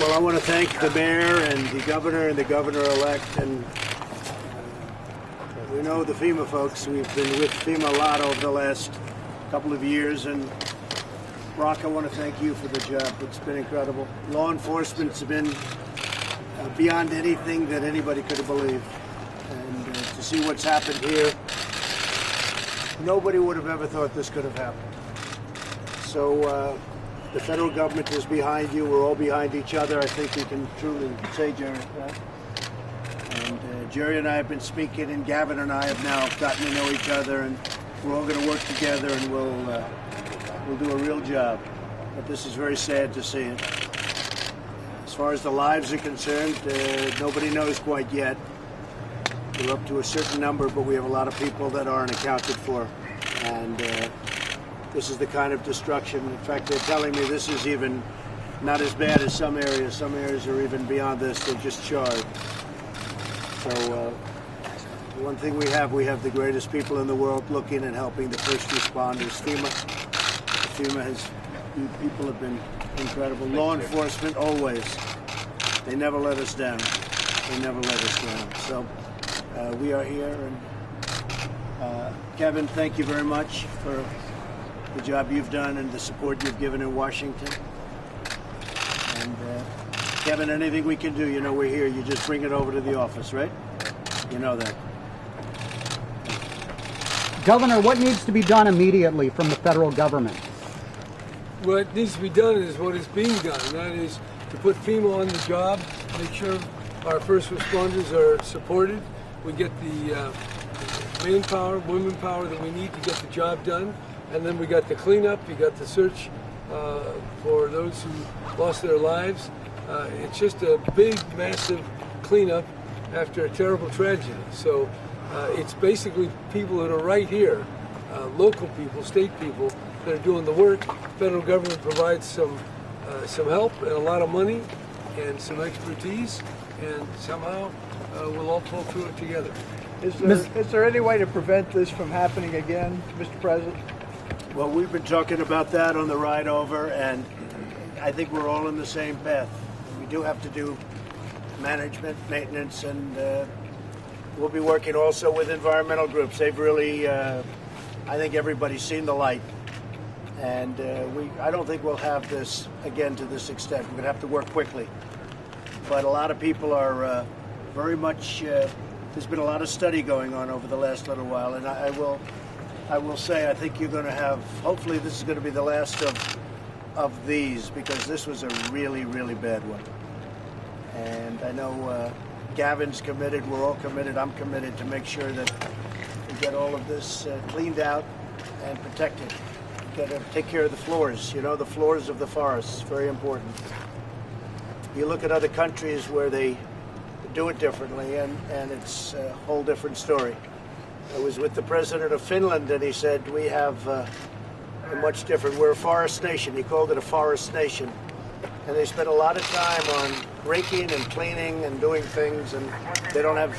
Well, I want to thank the mayor and the governor-elect, and we know the FEMA folks. We've been with FEMA a lot over the last couple of years, and Brock, I want to thank you for the job. It's been incredible. Law enforcement's been beyond anything that anybody could have believed, and to see what's happened here, nobody would have ever thought this could have happened. So the federal government is behind you. We're all behind each other. I think we can truly say, Jerry, right? And Jerry and I have been speaking, and Gavin and I have now gotten to know each other, and we're all going to work together, and we'll do a real job. But this is very sad to see it. As far as the lives are concerned, nobody knows quite yet. We're up to a certain number, but we have a lot of people that aren't accounted for, and this is the kind of destruction. In fact, they're telling me this is even not as bad as some areas. Some areas are even beyond this. They're just charred. So one thing we have the greatest people in the world looking and helping the first responders. People have been incredible. Law enforcement, always. They never let us down. They never let us down. So we are here. And Kevin, thank you very much for the job you've done and the support you've given in Washington. And Kevin, anything we can do, you know we're here. You just bring it over to the office, right? You know that. Governor, what needs to be done immediately from the federal government? What needs to be done is what is being done, and that is to put FEMA on the job, make sure our first responders are supported. We get the manpower, women power that we need to get the job done. And then we got the cleanup, you got the search for those who lost their lives. It's just a big, massive cleanup after a terrible tragedy. So it's basically people that are right here, local people, state people, that are doing the work. Federal government provides some help and a lot of money and some expertise, and somehow we'll all pull through it together. Is there any way to prevent this from happening again, Mr. President? Well, we've been talking about that on the ride over, and I think we're all in the same path. We do have to do management, maintenance, and we'll be working also with environmental groups. They've really, I think everybody's seen the light, and I don't think we'll have this again to this extent. We're going to have to work quickly. But a lot of people are very much, there's been a lot of study going on over the last little while, and I will say, I think you're going to have, hopefully this is going to be the last of these, because this was a really, really bad one. And I know Gavin's committed, we're all committed, I'm committed to make sure that we get all of this cleaned out and protected. We've got to take care of the floors, you know, the floors of the forests, very important. You look at other countries where they do it differently, and it's a whole different story. I was with the president of Finland, and he said, we have a much different, we're a forest nation. He called it a forest nation. And they spend a lot of time on raking and cleaning and doing things, and they don't have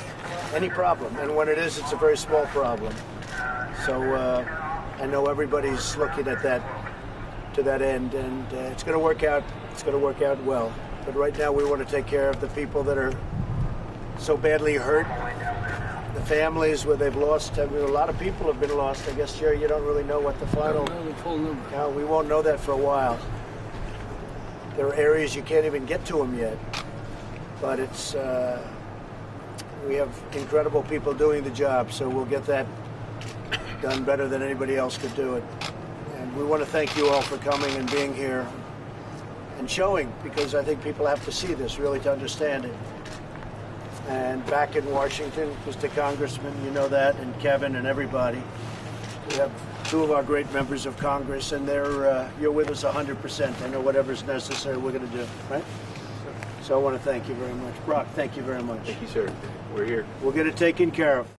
any problem. And when it is, it's a very small problem. So I know everybody's looking at that, to that end, and it's going to work out. It's going to work out well. But right now, we want to take care of the people that are so badly hurt. The families where they've lost, I mean, a lot of people have been lost. I guess, Jerry, you don't really know what the final... No, the full number. No, we won't know that for a while. There are areas you can't even get to them yet. But it's, we have incredible people doing the job, so we'll get that done better than anybody else could do it. And we want to thank you all for coming and being here and showing, because I think people have to see this really to understand it. And back in Washington, Mr. Congressman, you know that, and Kevin and everybody. We have two of our great members of Congress, and you're with us 100%. I know whatever's necessary, we're going to do, right? So I want to thank you very much. Brock, thank you very much. Thank you, sir. We're here. We'll get it taken care of.